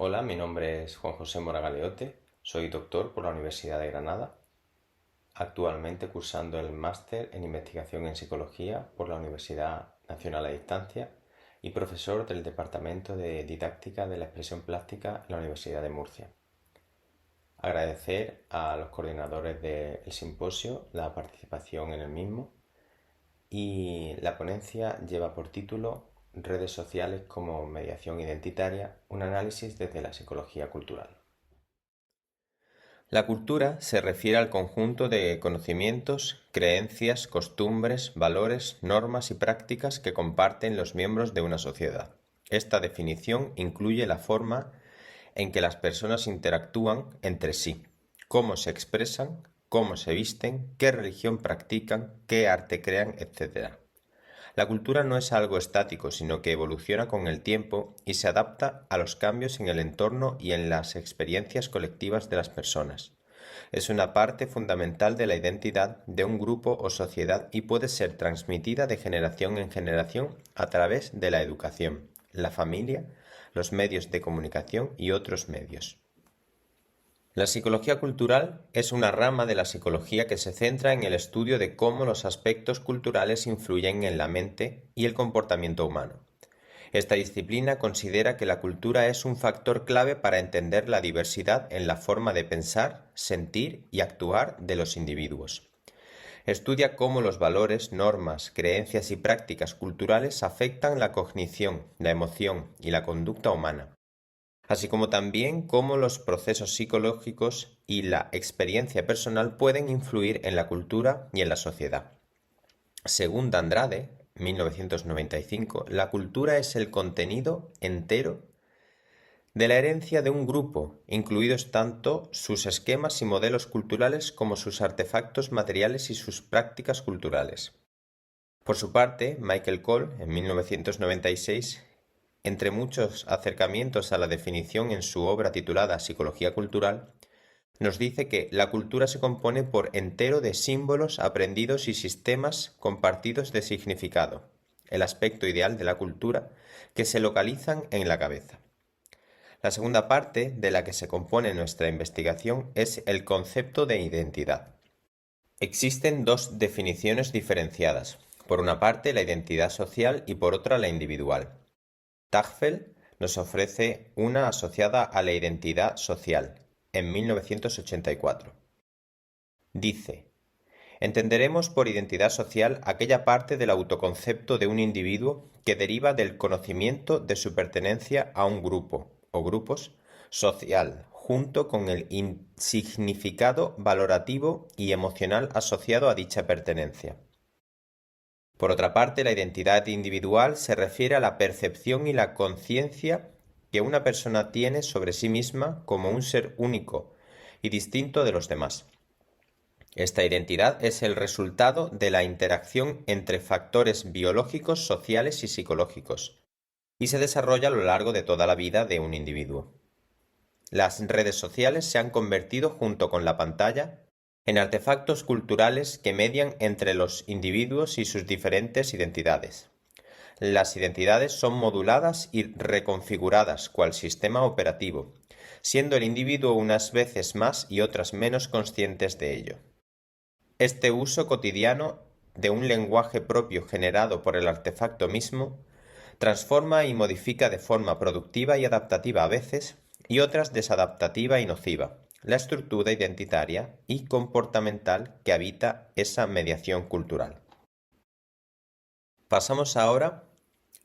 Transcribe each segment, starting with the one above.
Hola, mi nombre es Juan José Mora Galeote, soy doctor por la Universidad de Granada, actualmente cursando el máster en investigación en psicología por la Universidad Nacional a Distancia y profesor del Departamento de Didáctica de la Expresión Plástica en la Universidad de Murcia. Agradecer a los coordinadores del simposio la participación en el mismo y la ponencia lleva por título Redes sociales como mediación identitaria, un análisis desde la psicología cultural. La cultura se refiere al conjunto de conocimientos, creencias, costumbres, valores, normas y prácticas que comparten los miembros de una sociedad. Esta definición incluye la forma en que las personas interactúan entre sí, cómo se expresan, cómo se visten, qué religión practican, qué arte crean, etc. La cultura no es algo estático, sino que evoluciona con el tiempo y se adapta a los cambios en el entorno y en las experiencias colectivas de las personas. Es una parte fundamental de la identidad de un grupo o sociedad y puede ser transmitida de generación en generación a través de la educación, la familia, los medios de comunicación y otros medios. La psicología cultural es una rama de la psicología que se centra en el estudio de cómo los aspectos culturales influyen en la mente y el comportamiento humano. Esta disciplina considera que la cultura es un factor clave para entender la diversidad en la forma de pensar, sentir y actuar de los individuos. Estudia cómo los valores, normas, creencias y prácticas culturales afectan la cognición, la emoción y la conducta humana, así como también cómo los procesos psicológicos y la experiencia personal pueden influir en la cultura y en la sociedad. Según D'Andrade, 1995, la cultura es el contenido entero de la herencia de un grupo, incluidos tanto sus esquemas y modelos culturales como sus artefactos materiales y sus prácticas culturales. Por su parte, Michael Cole, en 1996, entre muchos acercamientos a la definición en su obra titulada Psicología cultural, nos dice que la cultura se compone por entero de símbolos aprendidos y sistemas compartidos de significado, el aspecto ideal de la cultura, que se localizan en la cabeza. La segunda parte de la que se compone nuestra investigación es el concepto de identidad. Existen dos definiciones diferenciadas, por una parte la identidad social y por otra la individual. Tagfel nos ofrece una asociada a la identidad social, en 1984. Dice: entenderemos por identidad social aquella parte del autoconcepto de un individuo que deriva del conocimiento de su pertenencia a un grupo o grupos social, junto con el significado valorativo y emocional asociado a dicha pertenencia. Por otra parte, la identidad individual se refiere a la percepción y la conciencia que una persona tiene sobre sí misma como un ser único y distinto de los demás. Esta identidad es el resultado de la interacción entre factores biológicos, sociales y psicológicos, y se desarrolla a lo largo de toda la vida de un individuo. Las redes sociales se han convertido, junto con la pantalla, en artefactos culturales que median entre los individuos y sus diferentes identidades. Las identidades son moduladas y reconfiguradas cual sistema operativo, siendo el individuo unas veces más y otras menos conscientes de ello. Este uso cotidiano de un lenguaje propio generado por el artefacto mismo transforma y modifica de forma productiva y adaptativa a veces, y otras desadaptativa y nociva, la estructura identitaria y comportamental que habita esa mediación cultural. Pasamos ahora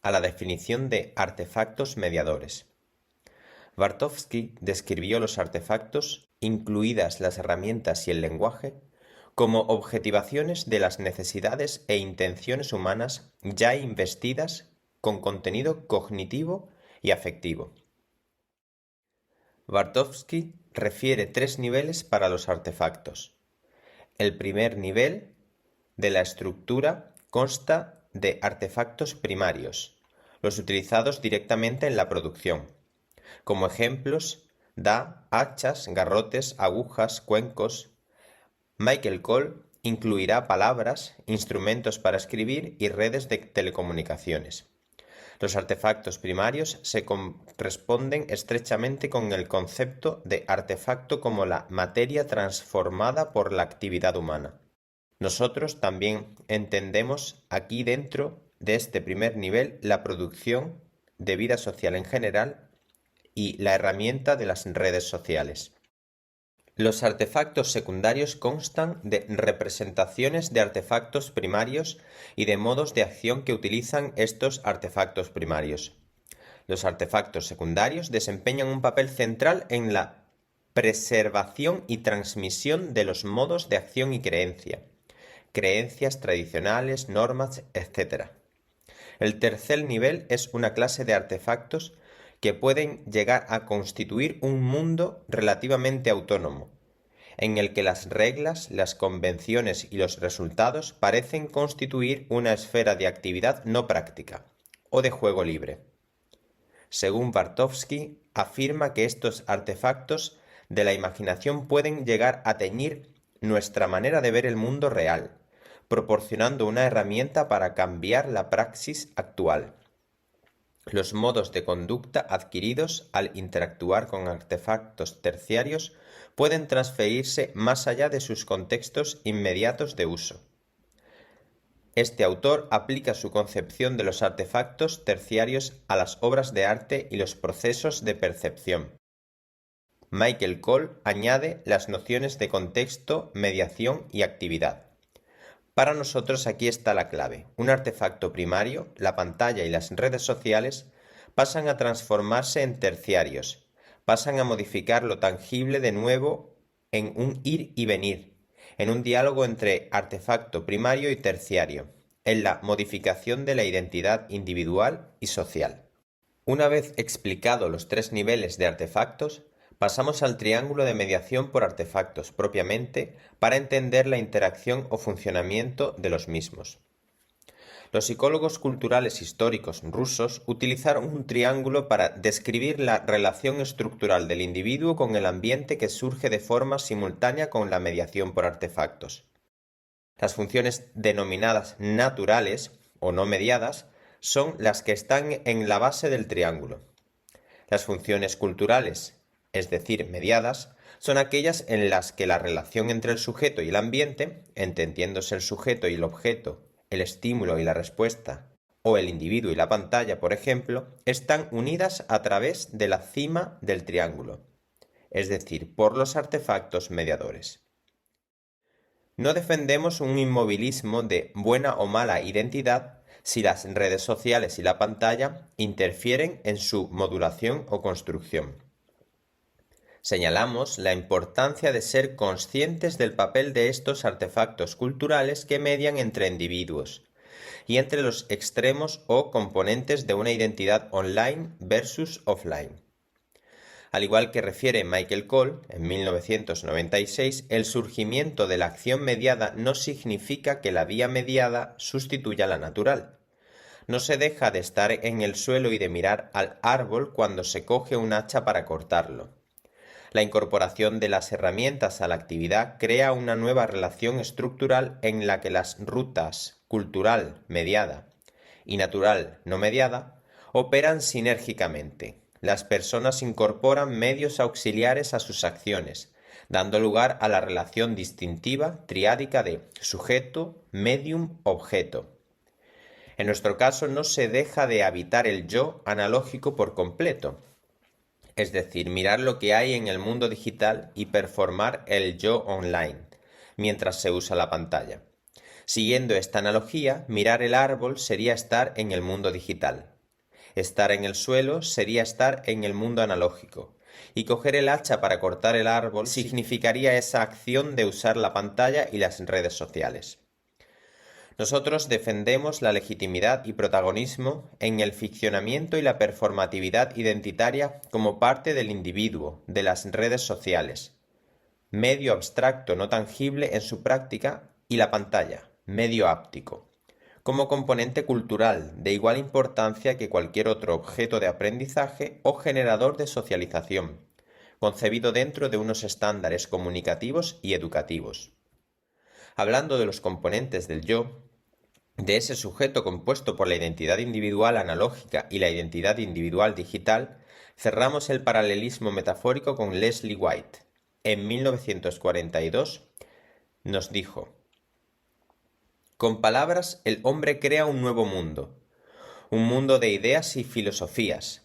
a la definición de artefactos mediadores. Bartowski describió los artefactos, incluidas las herramientas y el lenguaje, como objetivaciones de las necesidades e intenciones humanas ya investidas con contenido cognitivo y afectivo. Bartowski refiere 3 niveles para los artefactos. El primer nivel de la estructura consta de artefactos primarios, los utilizados directamente en la producción. Como ejemplos, da hachas, garrotes, agujas, cuencos. Michael Cole incluirá palabras, instrumentos para escribir y redes de telecomunicaciones. Los artefactos primarios se corresponden estrechamente con el concepto de artefacto como la materia transformada por la actividad humana. Nosotros también entendemos aquí dentro de este primer nivel la producción de vida social en general y la herramienta de las redes sociales. Los artefactos secundarios constan de representaciones de artefactos primarios y de modos de acción que utilizan estos artefactos primarios. Los artefactos secundarios desempeñan un papel central en la preservación y transmisión de los modos de acción y creencias tradicionales, normas, etc. El tercer nivel es una clase de artefactos que pueden llegar a constituir un mundo relativamente autónomo, en el que las reglas, las convenciones y los resultados parecen constituir una esfera de actividad no práctica, o de juego libre. Según Bartowski, afirma que estos artefactos de la imaginación pueden llegar a teñir nuestra manera de ver el mundo real, proporcionando una herramienta para cambiar la praxis actual. Los modos de conducta adquiridos al interactuar con artefactos terciarios pueden transferirse más allá de sus contextos inmediatos de uso. Este autor aplica su concepción de los artefactos terciarios a las obras de arte y los procesos de percepción. Michael Cole añade las nociones de contexto, mediación y actividad. Para nosotros aquí está la clave. Un artefacto primario, la pantalla y las redes sociales, pasan a transformarse en terciarios, pasan a modificar lo tangible de nuevo en un ir y venir, en un diálogo entre artefacto primario y terciario, en la modificación de la identidad individual y social. Una vez explicado los tres niveles de artefactos, pasamos al triángulo de mediación por artefactos propiamente para entender la interacción o funcionamiento de los mismos. Los psicólogos culturales históricos rusos utilizaron un triángulo para describir la relación estructural del individuo con el ambiente que surge de forma simultánea con la mediación por artefactos. Las funciones denominadas naturales o no mediadas son las que están en la base del triángulo. Las funciones culturales, es decir, mediadas, son aquellas en las que la relación entre el sujeto y el ambiente, entendiéndose el sujeto y el objeto, el estímulo y la respuesta, o el individuo y la pantalla, por ejemplo, están unidas a través de la cima del triángulo, es decir, por los artefactos mediadores. No defendemos un inmovilismo de buena o mala identidad si las redes sociales y la pantalla interfieren en su modulación o construcción. Señalamos la importancia de ser conscientes del papel de estos artefactos culturales que median entre individuos y entre los extremos o componentes de una identidad online versus offline. Al igual que refiere Michael Cole, en 1996, el surgimiento de la acción mediada no significa que la vía mediada sustituya la natural. No se deja de estar en el suelo y de mirar al árbol cuando se coge un hacha para cortarlo. La incorporación de las herramientas a la actividad crea una nueva relación estructural en la que las rutas cultural mediada y natural no mediada operan sinérgicamente. Las personas incorporan medios auxiliares a sus acciones, dando lugar a la relación distintiva triádica de sujeto, medium, objeto. En nuestro caso no se deja de habitar el yo analógico por completo, es decir, mirar lo que hay en el mundo digital y performar el yo online, mientras se usa la pantalla. Siguiendo esta analogía, mirar el árbol sería estar en el mundo digital. Estar en el suelo sería estar en el mundo analógico. Y coger el hacha para cortar el árbol significaría esa acción de usar la pantalla y las redes sociales. Nosotros defendemos la legitimidad y protagonismo en el ficcionamiento y la performatividad identitaria como parte del individuo, de las redes sociales, medio abstracto no tangible en su práctica, y la pantalla, medio áptico, como componente cultural de igual importancia que cualquier otro objeto de aprendizaje o generador de socialización, concebido dentro de unos estándares comunicativos y educativos. Hablando de los componentes del yo, De ese sujeto compuesto por la identidad individual analógica y la identidad individual digital, cerramos el paralelismo metafórico con Leslie White. En 1942 nos dijo: con palabras el hombre crea un nuevo mundo, un mundo de ideas y filosofías.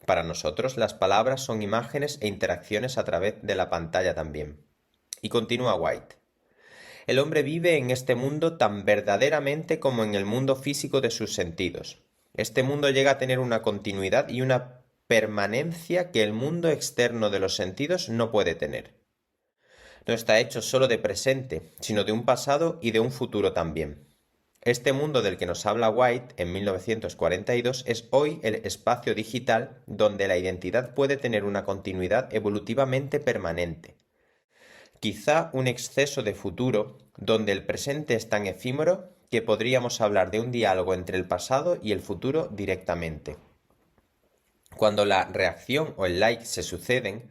Para nosotros las palabras son imágenes e interacciones a través de la pantalla también. Y continúa White: el hombre vive en este mundo tan verdaderamente como en el mundo físico de sus sentidos. Este mundo llega a tener una continuidad y una permanencia que el mundo externo de los sentidos no puede tener. No está hecho solo de presente, sino de un pasado y de un futuro también. Este mundo del que nos habla White en 1942 es hoy el espacio digital donde la identidad puede tener una continuidad evolutivamente permanente. Quizá un exceso de futuro, donde el presente es tan efímero que podríamos hablar de un diálogo entre el pasado y el futuro directamente. Cuando la reacción o el like se suceden,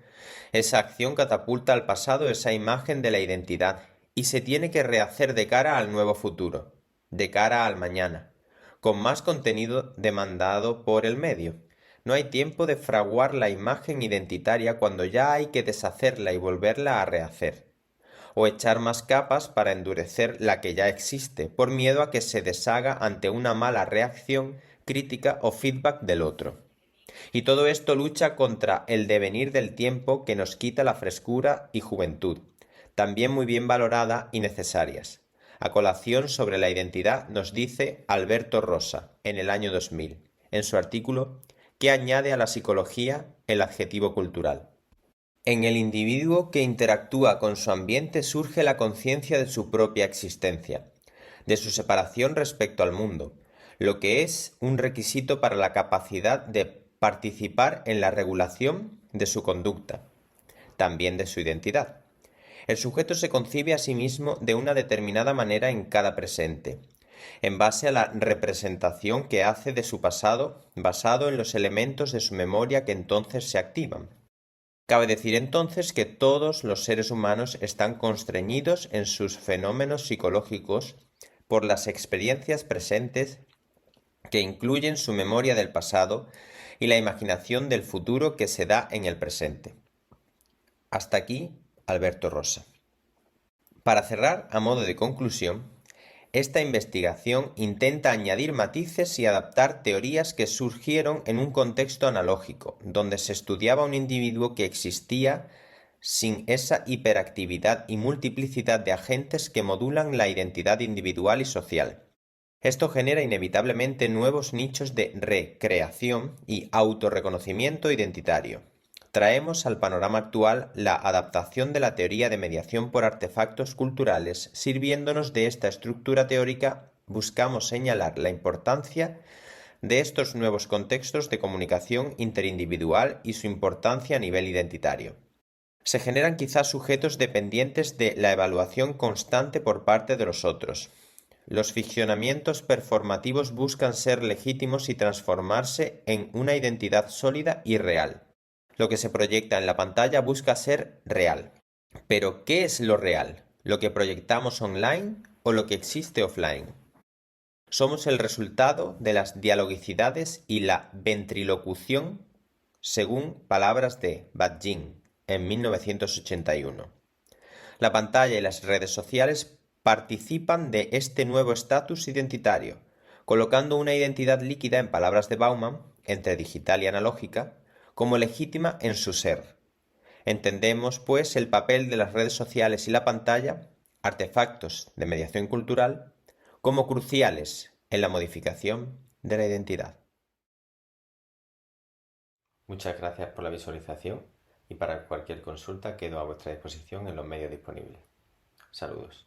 esa acción catapulta al pasado esa imagen de la identidad y se tiene que rehacer de cara al nuevo futuro, de cara al mañana, con más contenido demandado por el medio. No hay tiempo de fraguar la imagen identitaria cuando ya hay que deshacerla y volverla a rehacer, o echar más capas para endurecer la que ya existe, por miedo a que se deshaga ante una mala reacción, crítica o feedback del otro. Y todo esto lucha contra el devenir del tiempo que nos quita la frescura y juventud, también muy bien valorada y necesarias. A colación sobre la identidad nos dice Alberto Rosa, en el año 2000, en su artículo ¿Qué añade a la psicología el adjetivo cultural? En el individuo que interactúa con su ambiente surge la conciencia de su propia existencia, de su separación respecto al mundo, lo que es un requisito para la capacidad de participar en la regulación de su conducta, también de su identidad. El sujeto se concibe a sí mismo de una determinada manera en cada presente, en base a la representación que hace de su pasado, basado en los elementos de su memoria que entonces se activan. Cabe decir entonces que todos los seres humanos están constreñidos en sus fenómenos psicológicos por las experiencias presentes que incluyen su memoria del pasado y la imaginación del futuro que se da en el presente. Hasta aquí, Alberto Rosa. Para cerrar, a modo de conclusión, esta investigación intenta añadir matices y adaptar teorías que surgieron en un contexto analógico, donde se estudiaba un individuo que existía sin esa hiperactividad y multiplicidad de agentes que modulan la identidad individual y social. Esto genera inevitablemente nuevos nichos de recreación y autorreconocimiento identitario. Traemos al panorama actual la adaptación de la teoría de mediación por artefactos culturales. Sirviéndonos de esta estructura teórica, buscamos señalar la importancia de estos nuevos contextos de comunicación interindividual y su importancia a nivel identitario. Se generan quizás sujetos dependientes de la evaluación constante por parte de los otros. Los ficcionamientos performativos buscan ser legítimos y transformarse en una identidad sólida y real. Lo que se proyecta en la pantalla busca ser real. Pero, ¿qué es lo real? ¿Lo que proyectamos online o lo que existe offline? Somos el resultado de las dialogicidades y la ventrilocución, según palabras de Bajin en 1981. La pantalla y las redes sociales participan de este nuevo estatus identitario, colocando una identidad líquida, en palabras de Bauman, entre digital y analógica, como legítima en su ser. Entendemos, pues, el papel de las redes sociales y la pantalla, artefactos de mediación cultural, como cruciales en la modificación de la identidad. Muchas gracias por la visualización y para cualquier consulta quedo a vuestra disposición en los medios disponibles. Saludos.